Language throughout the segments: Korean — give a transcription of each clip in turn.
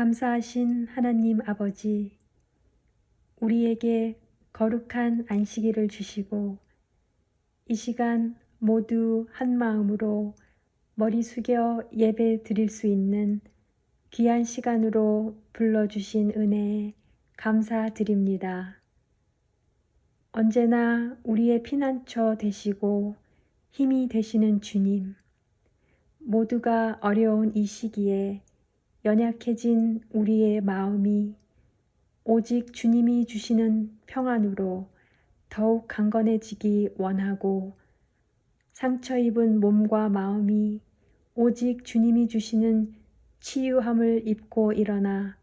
감사하신 하나님 아버지, 우리에게 거룩한 안식일을 주시고 이 시간 모두 한 마음으로 머리 숙여 예배 드릴 수 있는 귀한 시간으로 불러주신 은혜에 감사드립니다. 언제나 우리의 피난처 되시고 힘이 되시는 주님, 모두가 어려운 이 시기에 연약해진 우리의 마음이 오직 주님이 주시는 평안으로 더욱 강건해지기 원하고, 상처 입은 몸과 마음이 오직 주님이 주시는 치유함을 입고 일어나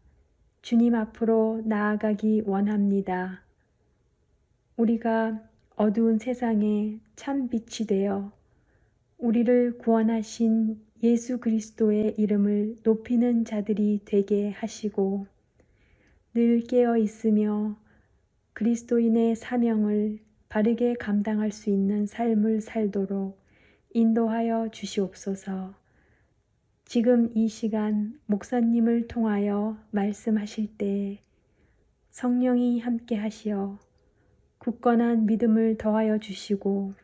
주님 앞으로 나아가기 원합니다. 우리가 어두운 세상에 참 빛이 되어 우리를 구원하신 예수 그리스도의 이름을 높이는 자들이 되게 하시고, 늘 깨어 있으며 그리스도인의 사명을 바르게 감당할 수 있는 삶을 살도록 인도하여 주시옵소서. 지금 이 시간 목사님을 통하여 말씀하실 때 성령이 함께 하시어 굳건한 믿음을 더하여 주시고,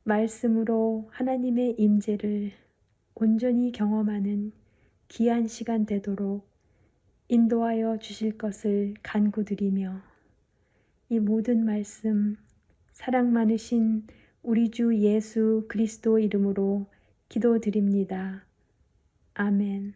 말씀으로 하나님의 임재를 온전히 경험하는 귀한 시간 되도록 인도하여 주실 것을 간구드리며, 이 모든 말씀 사랑 많으신 우리 주 예수 그리스도 이름으로 기도드립니다. 아멘.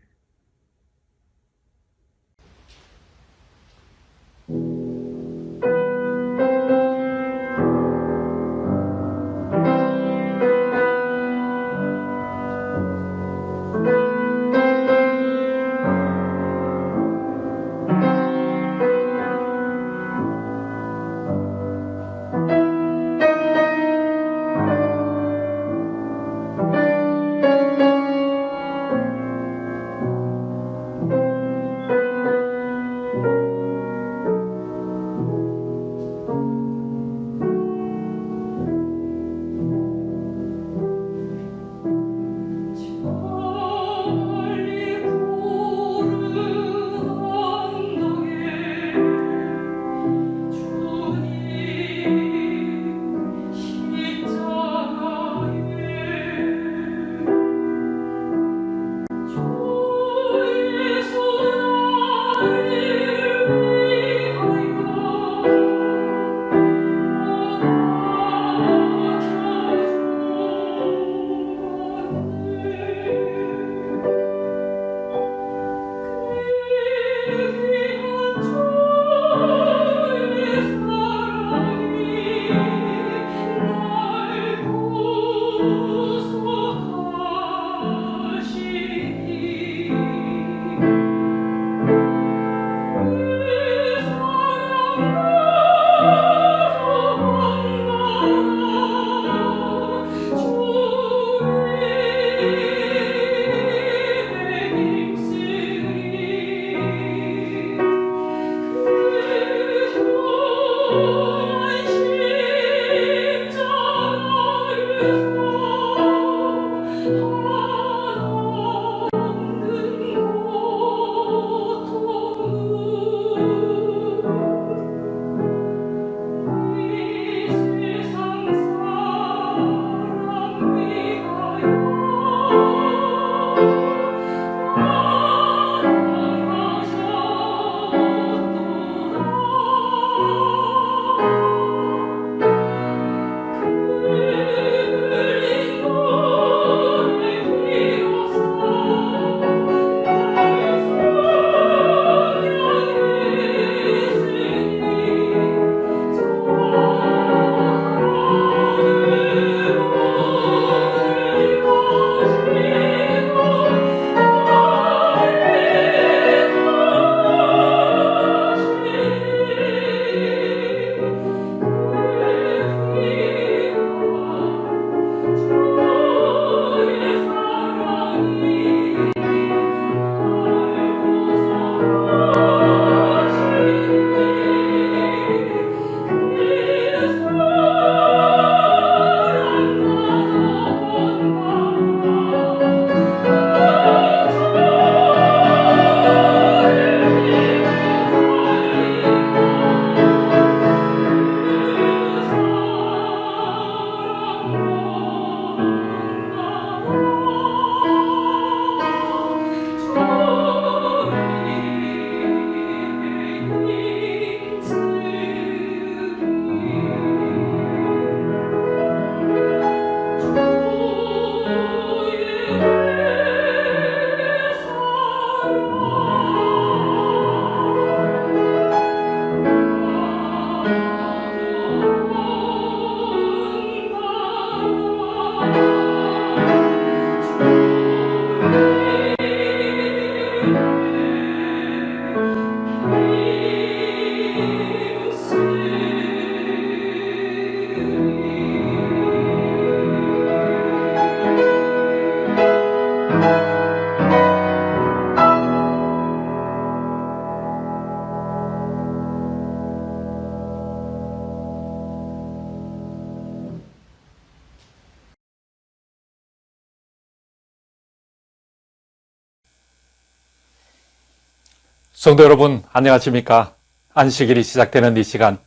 성도 여러분, 안녕하십니까? 안식일이 시작되는 이 시간,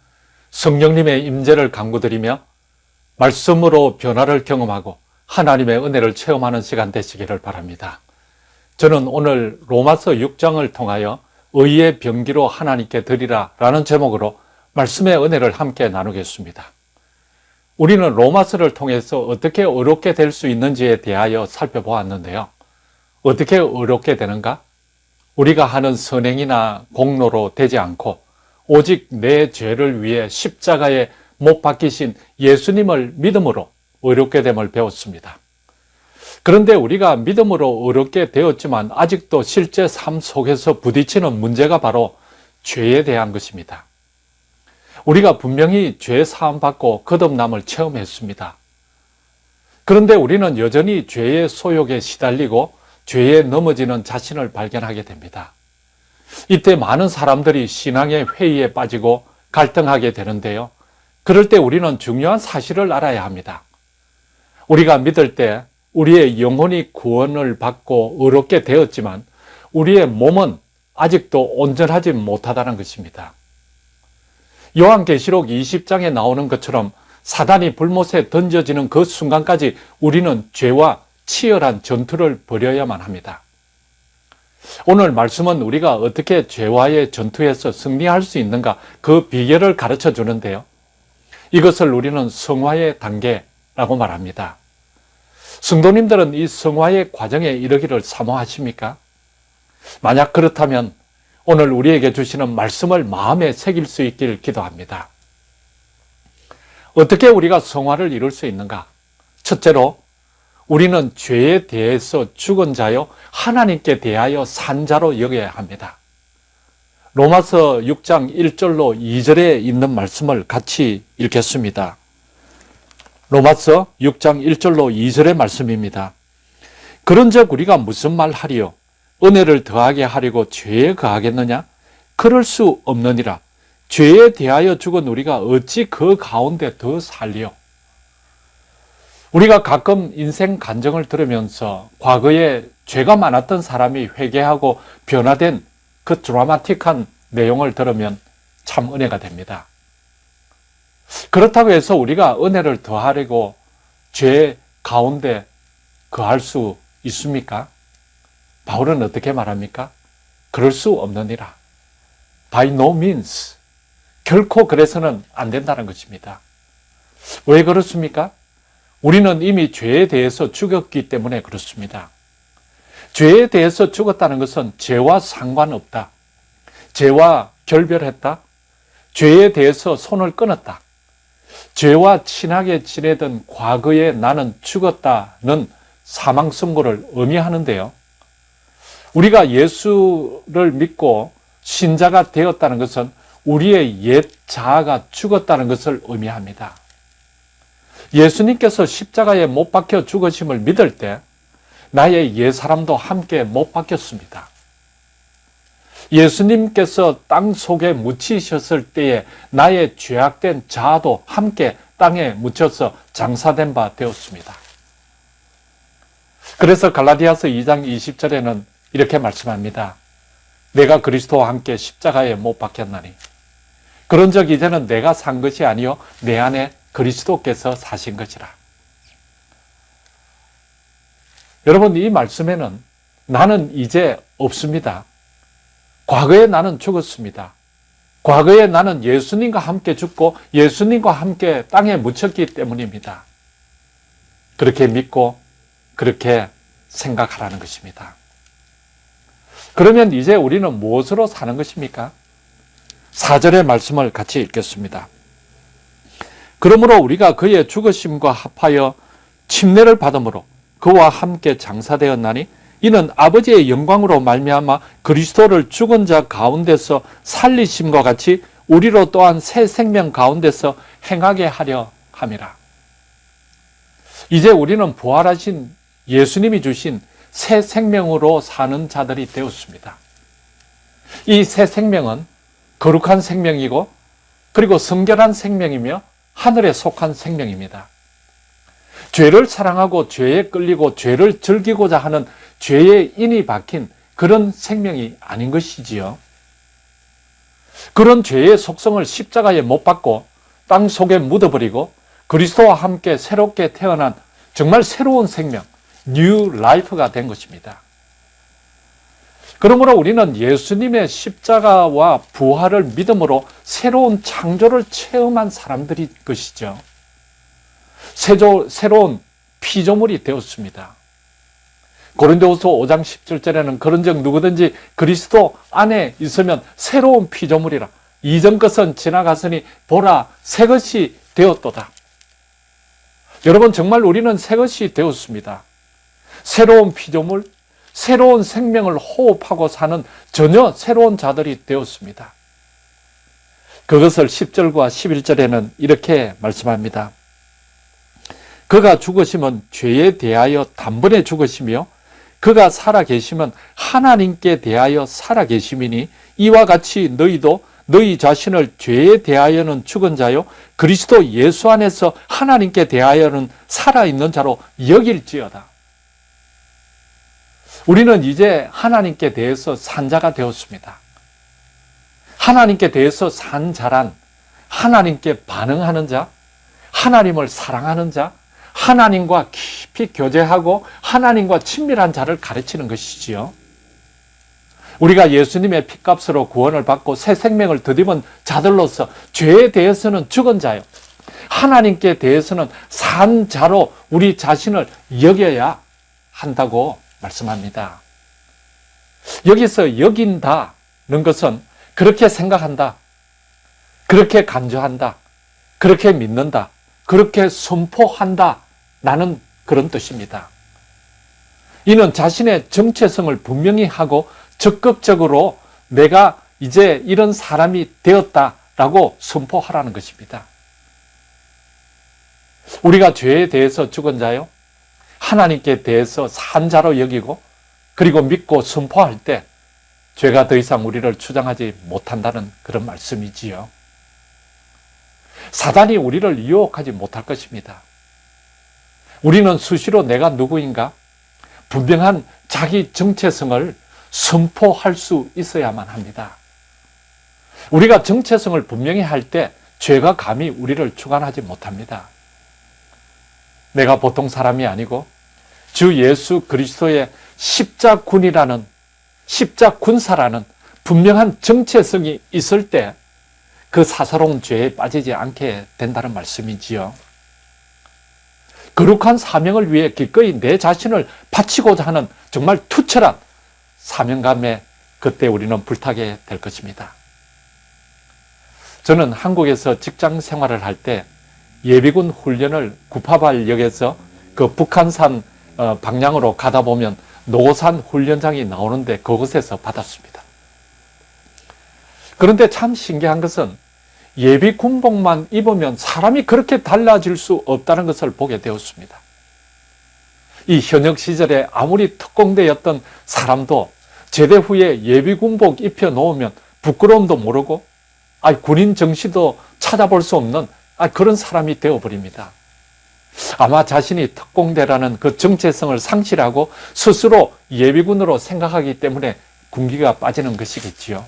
성령님의 임재를 간구드리며 말씀으로 변화를 경험하고 하나님의 은혜를 체험하는 시간 되시기를 바랍니다. 저는 오늘 로마서 6장을 통하여 의의 병기로 하나님께 드리라 라는 제목으로 말씀의 은혜를 함께 나누겠습니다. 우리는 로마서를 통해서 어떻게 의롭게 될 수 있는지에 대하여 살펴보았는데요. 어떻게 의롭게 되는가? 우리가 하는 선행이나 공로로 되지 않고 오직 내 죄를 위해 십자가에 못 박히신 예수님을 믿음으로 의롭게 됨을 배웠습니다. 그런데 우리가 믿음으로 의롭게 되었지만 아직도 실제 삶 속에서 부딪히는 문제가 바로 죄에 대한 것입니다. 우리가 분명히 죄 사함 받고 거듭남을 체험했습니다. 그런데 우리는 여전히 죄의 소욕에 시달리고 죄에 넘어지는 자신을 발견하게 됩니다. 이때 많은 사람들이 신앙의 회의에 빠지고 갈등하게 되는데요. 그럴 때 우리는 중요한 사실을 알아야 합니다. 우리가 믿을 때 우리의 영혼이 구원을 받고 의롭게 되었지만 우리의 몸은 아직도 온전하지 못하다는 것입니다. 요한계시록 20장에 나오는 것처럼 사단이 불못에 던져지는 그 순간까지 우리는 죄와 치열한 전투를 벌여야만 합니다. 오늘 말씀은 우리가 어떻게 죄와의 전투에서 승리할 수 있는가 그 비결을 가르쳐 주는데요. 이것을 우리는 성화의 단계라고 말합니다. 성도님들은 이 성화의 과정에 이르기를 사모하십니까? 만약 그렇다면 오늘 우리에게 주시는 말씀을 마음에 새길 수 있길 기도합니다. 어떻게 우리가 성화를 이룰 수 있는가? 첫째로 우리는 죄에 대해서 죽은 자요 하나님께 대하여 산 자로 여겨야 합니다. 로마서 6장 1절로 2절에 있는 말씀을 같이 읽겠습니다. 로마서 6장 1절로 2절의 말씀입니다. 그런즉 우리가 무슨 말 하리요? 은혜를 더하게 하려고 죄에 거하겠느냐? 그럴 수 없느니라. 죄에 대하여 죽은 우리가 어찌 그 가운데 더 살리요? 우리가 가끔 인생 간증을 들으면서 과거에 죄가 많았던 사람이 회개하고 변화된 그 드라마틱한 내용을 들으면 참 은혜가 됩니다. 그렇다고 해서 우리가 은혜를 더하려고 죄 가운데 거할 수 있습니까? 바울은 어떻게 말합니까? 그럴 수 없느니라. By no means. 결코 그래서는 안 된다는 것입니다. 왜 그렇습니까? 우리는 이미 죄에 대해서 죽었기 때문에 그렇습니다. 죄에 대해서 죽었다는 것은 죄와 상관없다. 죄와 결별했다. 죄에 대해서 손을 끊었다. 죄와 친하게 지내던 과거에 나는 죽었다는 사망 선고를 의미하는데요. 우리가 예수를 믿고 신자가 되었다는 것은 우리의 옛 자아가 죽었다는 것을 의미합니다. 예수님께서 십자가에 못 박혀 죽으심을 믿을 때 나의 옛사람도 함께 못 박혔습니다. 예수님께서 땅 속에 묻히셨을 때에 나의 죄악된 자아도 함께 땅에 묻혀서 장사된 바 되었습니다. 그래서 갈라디아서 2장 20절에는 이렇게 말씀합니다. 내가 그리스도와 함께 십자가에 못 박혔나니 그런즉 이제는 내가 산 것이 아니요 내 안에 그리스도께서 사신 것이라. 여러분, 이 말씀에는 나는 이제 없습니다. 과거에 나는 죽었습니다. 과거에 나는 예수님과 함께 죽고 예수님과 함께 땅에 묻혔기 때문입니다. 그렇게 믿고 그렇게 생각하라는 것입니다. 그러면 이제 우리는 무엇으로 사는 것입니까? 4절의 말씀을 같이 읽겠습니다. 그러므로 우리가 그의 죽으심과 합하여 침례를 받음으로 그와 함께 장사되었나니 이는 아버지의 영광으로 말미암아 그리스도를 죽은 자 가운데서 살리심과 같이 우리로 또한 새 생명 가운데서 행하게 하려 함이라. 이제 우리는 부활하신 예수님이 주신 새 생명으로 사는 자들이 되었습니다. 이 새 생명은 거룩한 생명이고 그리고 성결한 생명이며 하늘에 속한 생명입니다. 죄를 사랑하고 죄에 끌리고 죄를 즐기고자 하는 죄의 인이 박힌 그런 생명이 아닌 것이지요. 그런 죄의 속성을 십자가에 못 박고 땅 속에 묻어버리고 그리스도와 함께 새롭게 태어난 정말 새로운 생명, 뉴 라이프가 된 것입니다. 그러므로 우리는 예수님의 십자가와 부활을 믿음으로 새로운 창조를 체험한 사람들이 것이죠. 새로운 피조물이 되었습니다. 고린도후서 5장 17절에는 그런즉 누구든지 그리스도 안에 있으면 새로운 피조물이라. 이전 것은 지나갔으니 보라 새 것이 되었도다. 여러분, 정말 우리는 새 것이 되었습니다. 새로운 피조물, 새로운 생명을 호흡하고 사는 전혀 새로운 자들이 되었습니다. 그것을 10절과 11절에는 이렇게 말씀합니다. 그가 죽으시면 죄에 대하여 단번에 죽으시며 그가 살아계시면 하나님께 대하여 살아계심이니 이와 같이 너희도 너희 자신을 죄에 대하여는 죽은 자요 그리스도 예수 안에서 하나님께 대하여는 살아있는 자로 여길지어다. 우리는 이제 하나님께 대해서 산 자가 되었습니다. 하나님께 대해서 산 자란 하나님께 반응하는 자, 하나님을 사랑하는 자, 하나님과 깊이 교제하고 하나님과 친밀한 자를 가르치는 것이지요. 우리가 예수님의 피값으로 구원을 받고 새 생명을 덧입은 자들로서 죄에 대해서는 죽은 자요, 하나님께 대해서는 산 자로 우리 자신을 여겨야 한다고 말씀합니다. 여기서 여긴다는 것은 그렇게 생각한다, 그렇게 간주한다, 그렇게 믿는다, 그렇게 선포한다 라는 그런 뜻입니다. 이는 자신의 정체성을 분명히 하고 적극적으로 내가 이제 이런 사람이 되었다라고 선포하라는 것입니다. 우리가 죄에 대해서 죽은 자요, 하나님께 대해서 산 자로 여기고 그리고 믿고 선포할 때 죄가 더 이상 우리를 주장하지 못한다는 그런 말씀이지요. 사단이 우리를 유혹하지 못할 것입니다. 우리는 수시로 내가 누구인가 분명한 자기 정체성을 선포할 수 있어야만 합니다. 우리가 정체성을 분명히 할 때 죄가 감히 우리를 주관하지 못합니다. 내가 보통 사람이 아니고 주 예수 그리스도의 십자군이라는, 십자군사라는 분명한 정체성이 있을 때 그 사사로운 죄에 빠지지 않게 된다는 말씀이지요. 거룩한 사명을 위해 기꺼이 내 자신을 바치고자 하는 정말 투철한 사명감에 그때 우리는 불타게 될 것입니다. 저는 한국에서 직장 생활을 할 때 예비군 훈련을 구파발역에서 그 북한산 방향으로 가다 보면 노산 훈련장이 나오는데 그곳에서 받았습니다. 그런데 참 신기한 것은 예비 군복만 입으면 사람이 그렇게 달라질 수 없다는 것을 보게 되었습니다. 이 현역 시절에 아무리 특공대였던 사람도 제대 후에 예비 군복 입혀 놓으면 부끄러움도 모르고 군인 정시도 찾아볼 수 없는 그런 사람이 되어버립니다. 아마 자신이 특공대라는 그 정체성을 상실하고 스스로 예비군으로 생각하기 때문에 군기가 빠지는 것이겠지요.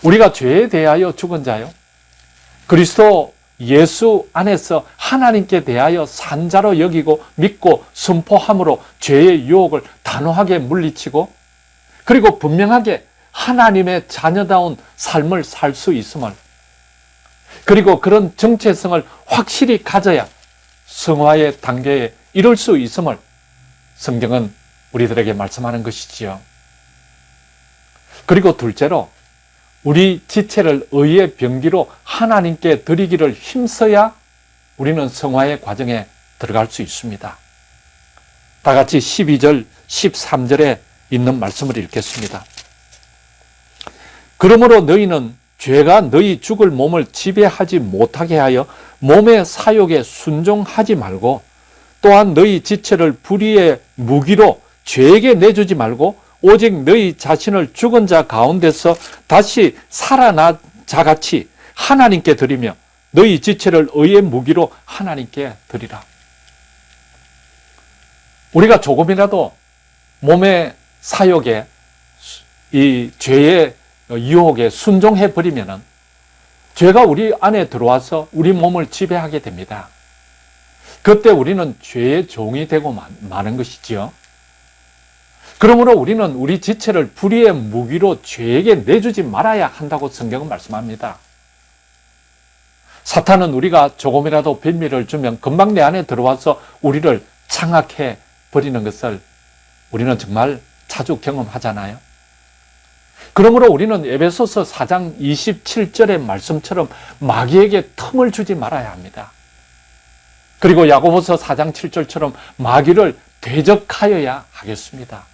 우리가 죄에 대하여 죽은 자요, 그리스도 예수 안에서 하나님께 대하여 산 자로 여기고 믿고 선포함으로 죄의 유혹을 단호하게 물리치고 그리고 분명하게 하나님의 자녀다운 삶을 살 수 있음을, 그리고 그런 정체성을 확실히 가져야 성화의 단계에 이룰 수 있음을 성경은 우리들에게 말씀하는 것이지요. 그리고 둘째로 우리 지체를 의의 병기로 하나님께 드리기를 힘써야 우리는 성화의 과정에 들어갈 수 있습니다. 다 같이 12절, 13절에 있는 말씀을 읽겠습니다. 그러므로 너희는 죄가 너희 죽을 몸을 지배하지 못하게 하여 몸의 사욕에 순종하지 말고 또한 너희 지체를 불의의 무기로 죄에게 내주지 말고 오직 너희 자신을 죽은 자 가운데서 다시 살아난 자같이 하나님께 드리며 너희 지체를 의의 무기로 하나님께 드리라. 우리가 조금이라도 몸의 사욕에 이 죄의 유혹에 순종해 버리면은 죄가 우리 안에 들어와서 우리 몸을 지배하게 됩니다. 그때 우리는 죄의 종이 되고 마는 것이지요. 그러므로 우리는 우리 지체를 불의의 무기로 죄에게 내주지 말아야 한다고 성경은 말씀합니다. 사탄은 우리가 조금이라도 빌미를 주면 금방 내 안에 들어와서 우리를 장악해 버리는 것을 우리는 정말 자주 경험하잖아요. 그러므로 우리는 에베소서 4장 27절의 말씀처럼 마귀에게 틈을 주지 말아야 합니다. 그리고 야고보서 4장 7절처럼 마귀를 대적하여야 하겠습니다.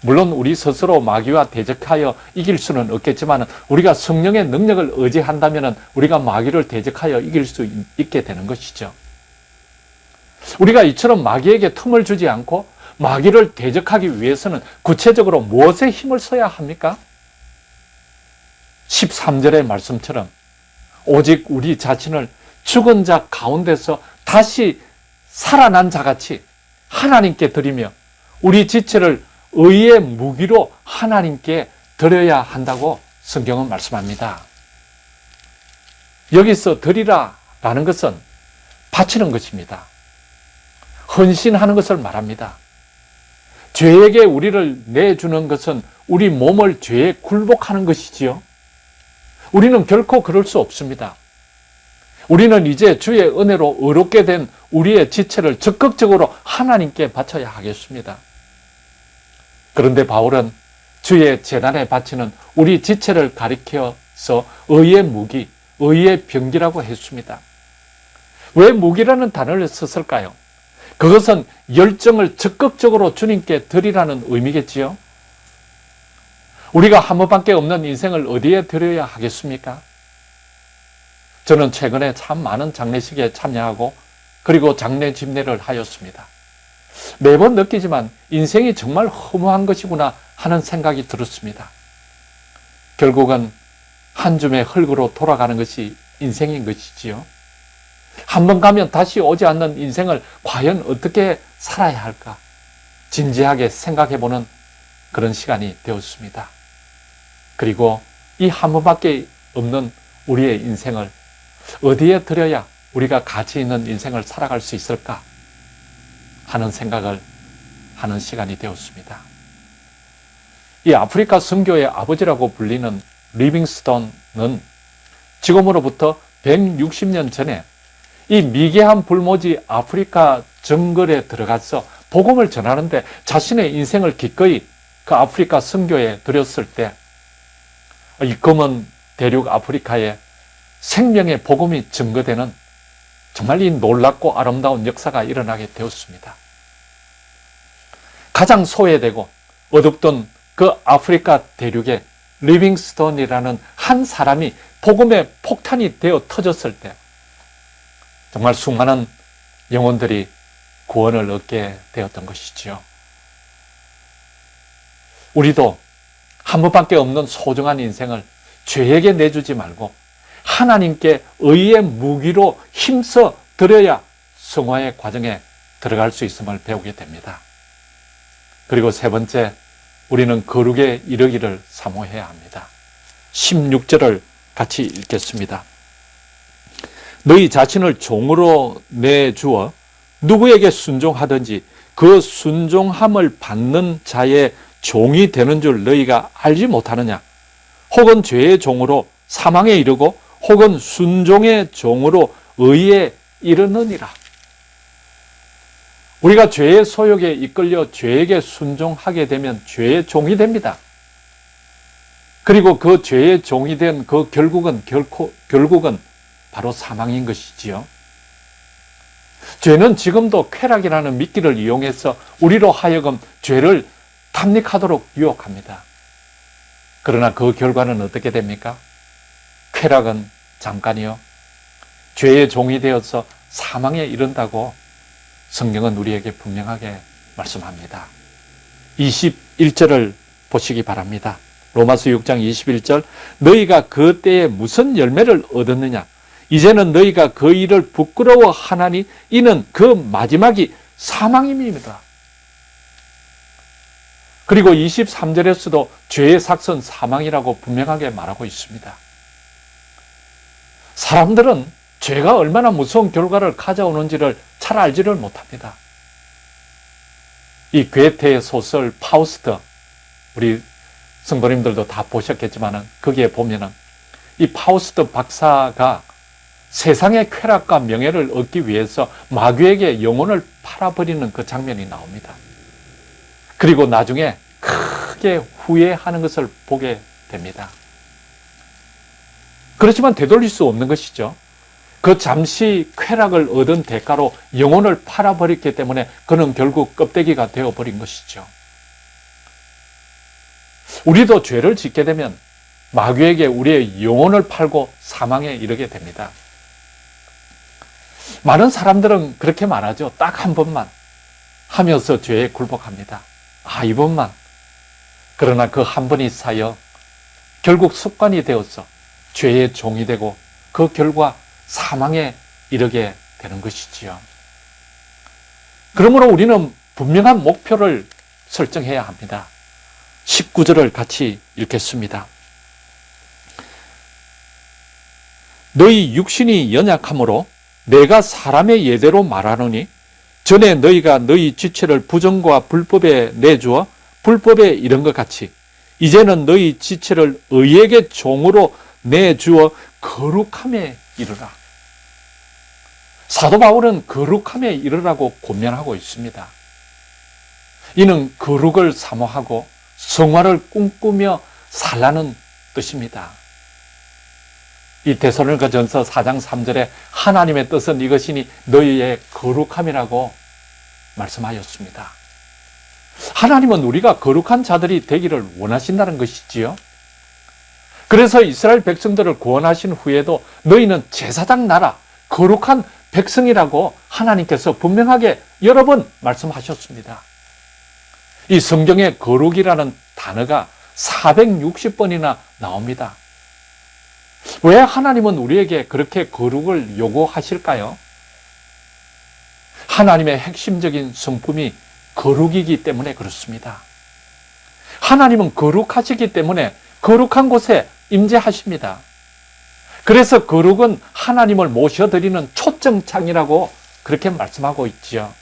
물론 우리 스스로 마귀와 대적하여 이길 수는 없겠지만 우리가 성령의 능력을 의지한다면 우리가 마귀를 대적하여 이길 수 있게 되는 것이죠. 우리가 이처럼 마귀에게 틈을 주지 않고 마귀를 대적하기 위해서는 구체적으로 무엇에 힘을 써야 합니까? 13절의 말씀처럼 오직 우리 자신을 죽은 자 가운데서 다시 살아난 자같이 하나님께 드리며 우리 지체를 의의 무기로 하나님께 드려야 한다고 성경은 말씀합니다. 여기서 드리라 라는 것은 바치는 것입니다. 헌신하는 것을 말합니다. 죄에게 우리를 내주는 것은 우리 몸을 죄에 굴복하는 것이지요. 우리는 결코 그럴 수 없습니다. 우리는 이제 주의 은혜로 의롭게 된 우리의 지체를 적극적으로 하나님께 바쳐야 하겠습니다. 그런데 바울은 주의 제단에 바치는 우리 지체를 가리켜서 의의 무기, 의의 병기라고 했습니다. 왜 무기라는 단어를 썼을까요? 그것은 열정을 적극적으로 주님께 드리라는 의미겠지요. 우리가 한 번밖에 없는 인생을 어디에 드려야 하겠습니까? 저는 최근에 참 많은 장례식에 참여하고 그리고 장례 집례를 하였습니다. 매번 느끼지만 인생이 정말 허무한 것이구나 하는 생각이 들었습니다. 결국은 한 줌의 흙으로 돌아가는 것이 인생인 것이지요. 한 번 가면 다시 오지 않는 인생을 과연 어떻게 살아야 할까 진지하게 생각해보는 그런 시간이 되었습니다. 그리고 이 한 번밖에 없는 우리의 인생을 어디에 드려야 우리가 가치 있는 인생을 살아갈 수 있을까 하는 생각을 하는 시간이 되었습니다. 이 아프리카 선교의 아버지라고 불리는 리빙스톤은 지금으로부터 160년 전에 이 미개한 불모지 아프리카 정글에 들어가서 복음을 전하는데 자신의 인생을 기꺼이 그 아프리카 선교에 드렸을 때 이 검은 대륙 아프리카에 생명의 복음이 증거되는 정말 이 놀랍고 아름다운 역사가 일어나게 되었습니다. 가장 소외되고 어둡던 그 아프리카 대륙에 리빙스톤이라는 한 사람이 복음의 폭탄이 되어 터졌을 때 정말 수많은 영혼들이 구원을 얻게 되었던 것이지요. 우리도 한 번밖에 없는 소중한 인생을 죄에게 내주지 말고 하나님께 의의 무기로 힘써 드려야 성화의 과정에 들어갈 수 있음을 배우게 됩니다. 그리고 세 번째, 우리는 거룩에 이르기를 사모해야 합니다. 16절을 같이 읽겠습니다. 너희 자신을 종으로 내주어 누구에게 순종하든지 그 순종함을 받는 자의 종이 되는 줄 너희가 알지 못하느냐? 혹은 죄의 종으로 사망에 이르고 혹은 순종의 종으로 의에 이르느니라. 우리가 죄의 소욕에 이끌려 죄에게 순종하게 되면 죄의 종이 됩니다. 그리고 그 죄의 종이 된 그 결국은 바로 사망인 것이지요. 죄는 지금도 쾌락이라는 미끼를 이용해서 우리로 하여금 죄를 탐닉하도록 유혹합니다. 그러나 그 결과는 어떻게 됩니까? 쾌락은 잠깐이요. 죄의 종이 되어서 사망에 이른다고 성경은 우리에게 분명하게 말씀합니다. 21절을 보시기 바랍니다. 로마서 6장 21절 너희가 그 때에 무슨 열매를 얻었느냐? 이제는 너희가 그 일을 부끄러워하나니 이는 그 마지막이 사망임이니라. 그리고 23절에서도 죄의 삭선 사망이라고 분명하게 말하고 있습니다. 사람들은 죄가 얼마나 무서운 결과를 가져오는지를 잘 알지를 못합니다. 이 괴테의 소설 파우스트, 우리 성도님들도 다 보셨겠지만 거기에 보면은 이 파우스트 박사가 세상의 쾌락과 명예를 얻기 위해서 마귀에게 영혼을 팔아버리는 그 장면이 나옵니다. 그리고 나중에 크게 후회하는 것을 보게 됩니다. 그렇지만 되돌릴 수 없는 것이죠. 그 잠시 쾌락을 얻은 대가로 영혼을 팔아버렸기 때문에 그는 결국 껍데기가 되어버린 것이죠. 우리도 죄를 짓게 되면 마귀에게 우리의 영혼을 팔고 사망에 이르게 됩니다. 많은 사람들은 그렇게 말하죠. 딱 한 번만 하면서 죄에 굴복합니다. 이번만. 그러나 그 한 번이 쌓여 결국 습관이 되어서 죄의 종이 되고 그 결과 사망에 이르게 되는 것이지요. 그러므로 우리는 분명한 목표를 설정해야 합니다. 19절을 같이 읽겠습니다. 너희 육신이 연약하므로 내가 사람의 예대로 말하노니 전에 너희가 너희 지체를 부정과 불법에 내주어 불법에 이른 것 같이 이제는 너희 지체를 의에게 종으로 내주어 거룩함에 이르라. 사도 바울은 거룩함에 이르라고 권면하고 있습니다. 이는 거룩을 사모하고 성화를 꿈꾸며 살라는 뜻입니다. 이 데살로니가전서 4장 3절에 하나님의 뜻은 이것이니 너희의 거룩함이라고 말씀하였습니다. 하나님은 우리가 거룩한 자들이 되기를 원하신다는 것이지요. 그래서 이스라엘 백성들을 구원하신 후에도 너희는 제사장 나라, 거룩한 백성이라고 하나님께서 분명하게 여러 번 말씀하셨습니다. 이 성경에 거룩이라는 단어가 460번이나 나옵니다. 왜 하나님은 우리에게 그렇게 거룩을 요구하실까요? 하나님의 핵심적인 성품이 거룩이기 때문에 그렇습니다. 하나님은 거룩하시기 때문에 거룩한 곳에 임재하십니다. 그래서 거룩은 하나님을 모셔드리는 초청장이라고 그렇게 말씀하고 있지요.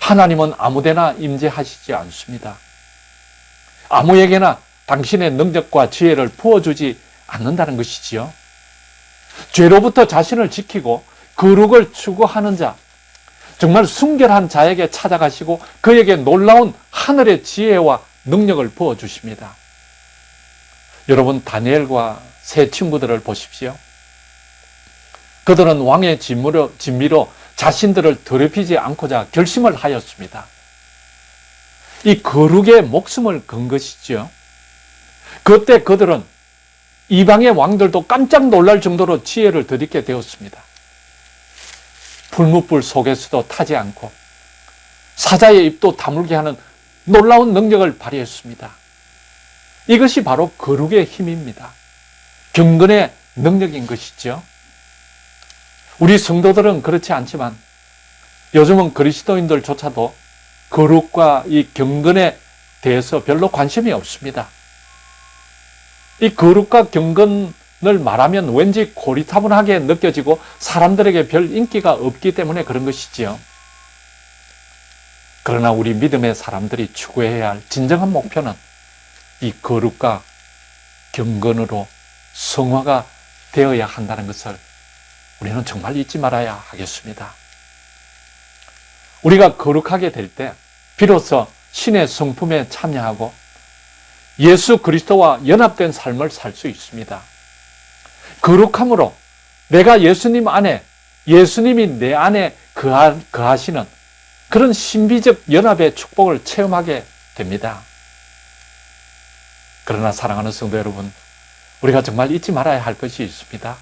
하나님은 아무데나 임재하시지 않습니다. 아무에게나 당신의 능력과 지혜를 부어주지 않는다는 것이지요. 죄로부터 자신을 지키고 거룩을 추구하는 자, 정말 순결한 자에게 찾아가시고 그에게 놀라운 하늘의 지혜와 능력을 부어주십니다. 여러분, 다니엘과 세 친구들을 보십시오. 그들은 왕의 진미로 자신들을 더럽히지 않고자 결심을 하였습니다. 이 거룩의 목숨을 건 것이죠. 그때 그들은 이방의 왕들도 깜짝 놀랄 정도로 지혜를 들이게 되었습니다. 불무불 속에서도 타지 않고 사자의 입도 다물게 하는 놀라운 능력을 발휘했습니다. 이것이 바로 거룩의 힘입니다. 경건의 능력인 것이죠. 우리 성도들은 그렇지 않지만 요즘은 그리스도인들조차도 거룩과 이 경건에 대해서 별로 관심이 없습니다. 이 거룩과 경건을 말하면 왠지 고리타분하게 느껴지고 사람들에게 별 인기가 없기 때문에 그런 것이지요. 그러나 우리 믿음의 사람들이 추구해야 할 진정한 목표는 이 거룩과 경건으로 성화가 되어야 한다는 것을 우리는 정말 잊지 말아야 하겠습니다. 우리가 거룩하게 될 때 비로소 신의 성품에 참여하고 예수 그리스도와 연합된 삶을 살 수 있습니다. 거룩함으로 내가 예수님 안에, 예수님이 내 안에 거하시는 그런 신비적 연합의 축복을 체험하게 됩니다. 그러나 사랑하는 성도 여러분, 우리가 정말 잊지 말아야 할 것이 있습니다.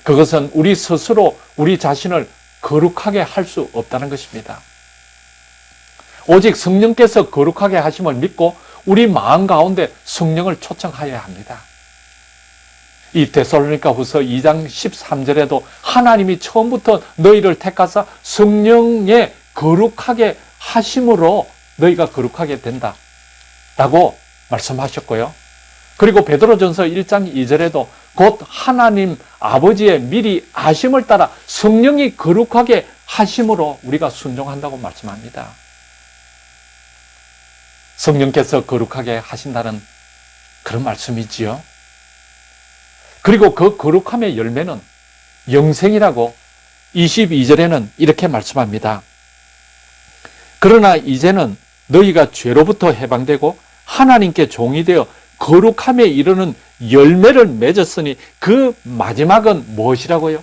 그것은 우리 스스로 우리 자신을 거룩하게 할 수 없다는 것입니다. 오직 성령께서 거룩하게 하심을 믿고 우리 마음 가운데 성령을 초청하여야 합니다. 이 데살로니가후서 2장 13절에도 하나님이 처음부터 너희를 택하사 성령의 거룩하게 하심으로 너희가 거룩하게 된다 라고 말씀하셨고요. 그리고 베드로전서 1장 2절에도 곧 하나님 아버지의 미리 아심을 따라 성령이 거룩하게 하심으로 우리가 순종한다고 말씀합니다. 성령께서 거룩하게 하신다는 그런 말씀이지요. 그리고 그 거룩함의 열매는 영생이라고 22절에는 이렇게 말씀합니다. 그러나 이제는 너희가 죄로부터 해방되고 하나님께 종이 되어 거룩함에 이르는 열매를 맺었으니 그 마지막은 무엇이라고요?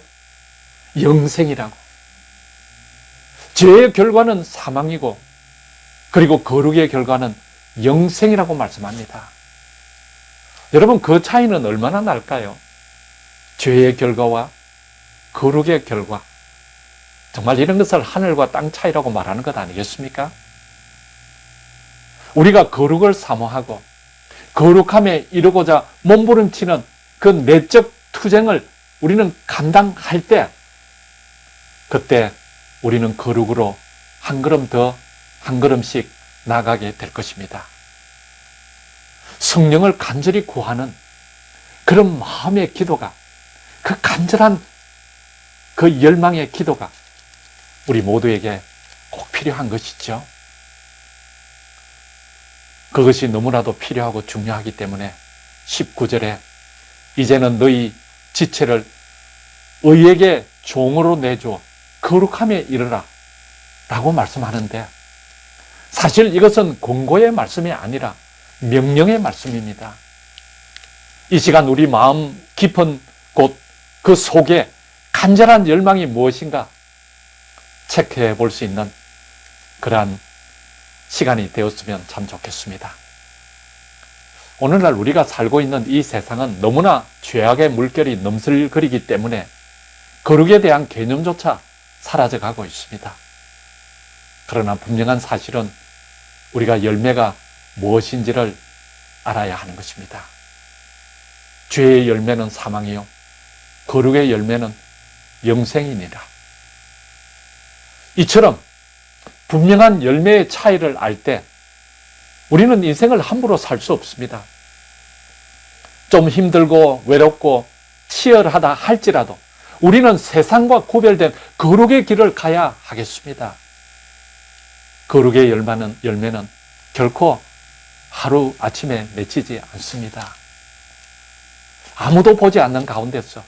영생이라고. 죄의 결과는 사망이고 그리고 거룩의 결과는 영생이라고 말씀합니다. 여러분, 그 차이는 얼마나 날까요? 죄의 결과와 거룩의 결과. 정말 이런 것을 하늘과 땅 차이라고 말하는 것 아니겠습니까? 우리가 거룩을 사모하고 거룩함에 이르고자 몸부림치는 그 내적 투쟁을 우리는 감당할 때, 그때 우리는 거룩으로 한 걸음 더 한 걸음씩 나가게 될 것입니다. 성령을 간절히 구하는 그런 마음의 기도가, 그 간절한 그 열망의 기도가 우리 모두에게 꼭 필요한 것이죠. 그것이 너무나도 필요하고 중요하기 때문에 19절에 이제는 너희 지체를 의에게 종으로 내주어 거룩함에 이르라 라고 말씀하는데, 사실 이것은 공고의 말씀이 아니라 명령의 말씀입니다. 이 시간 우리 마음 깊은 곳 그 속에 간절한 열망이 무엇인가 체크해 볼 수 있는 그러한 시간이 되었으면 참 좋겠습니다. 오늘날 우리가 살고 있는 이 세상은 너무나 죄악의 물결이 넘슬거리기 때문에 거룩에 대한 개념조차 사라져가고 있습니다. 그러나 분명한 사실은 우리가 열매가 무엇인지를 알아야 하는 것입니다. 죄의 열매는 사망이요 거룩의 열매는 영생이니라. 이처럼 분명한 열매의 차이를 알 때 우리는 인생을 함부로 살 수 없습니다. 좀 힘들고 외롭고 치열하다 할지라도 우리는 세상과 구별된 거룩의 길을 가야 하겠습니다. 거룩의 열매는 결코 하루 아침에 맺히지 않습니다. 아무도 보지 않는 가운데서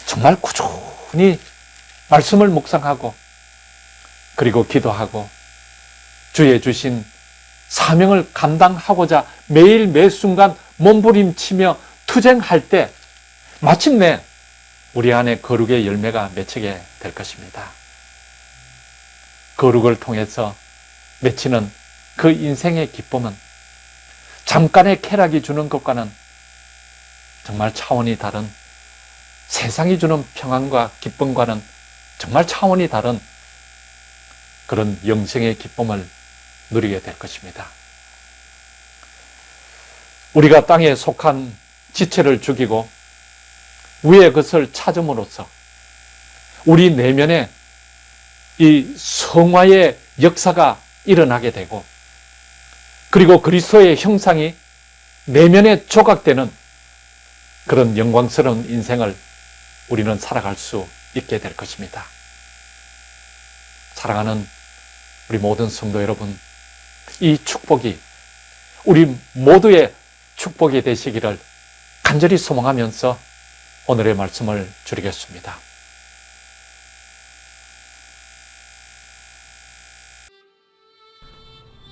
정말 꾸준히 말씀을 묵상하고 그리고 기도하고 주의 주신 사명을 감당하고자 매일 매순간 몸부림치며 투쟁할 때 마침내 우리 안에 거룩의 열매가 맺히게 될 것입니다. 거룩을 통해서 맺히는 그 인생의 기쁨은 잠깐의 쾌락이 주는 것과는 정말 차원이 다른, 세상이 주는 평안과 기쁨과는 정말 차원이 다른 그런 영생의 기쁨을 누리게 될 것입니다. 우리가 땅에 속한 지체를 죽이고 위의 것을 찾음으로써 우리 내면에 이 성화의 역사가 일어나게 되고, 그리고 그리스도의 형상이 내면에 조각되는 그런 영광스러운 인생을 우리는 살아갈 수 있게 될 것입니다. 사랑하는 우리 모든 성도 여러분, 이 축복이 우리 모두의 축복이 되시기를 간절히 소망하면서 오늘의 말씀을 드리겠습니다.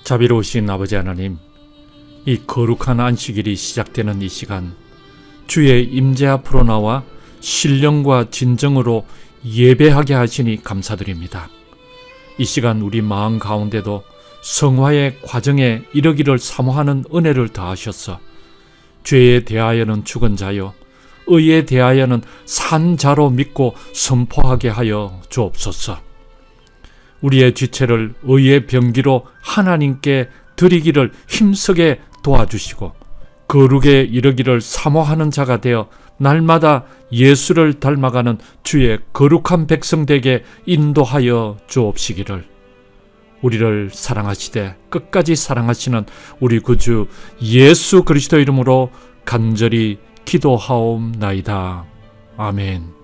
자비로우신 아버지 하나님, 이 거룩한 안식일이 시작되는 이 시간, 주의 임재 앞으로 나와 신령과 진정으로 예배하게 하시니 감사드립니다. 이 시간 우리 마음 가운데도 성화의 과정에 이르기를 사모하는 은혜를 더하셔서 죄에 대하여는 죽은 자요 의에 대하여는 산 자로 믿고 선포하게 하여 주옵소서. 우리의 지체를 의의 병기로 하나님께 드리기를 힘쓰게 도와주시고 거룩에 이르기를 사모하는 자가 되어 날마다 예수를 닮아가는 주의 거룩한 백성되게 인도하여 주옵시기를 우리를 사랑하시되 끝까지 사랑하시는 우리 구주 예수 그리스도 이름으로 간절히 기도하옵나이다. 아멘.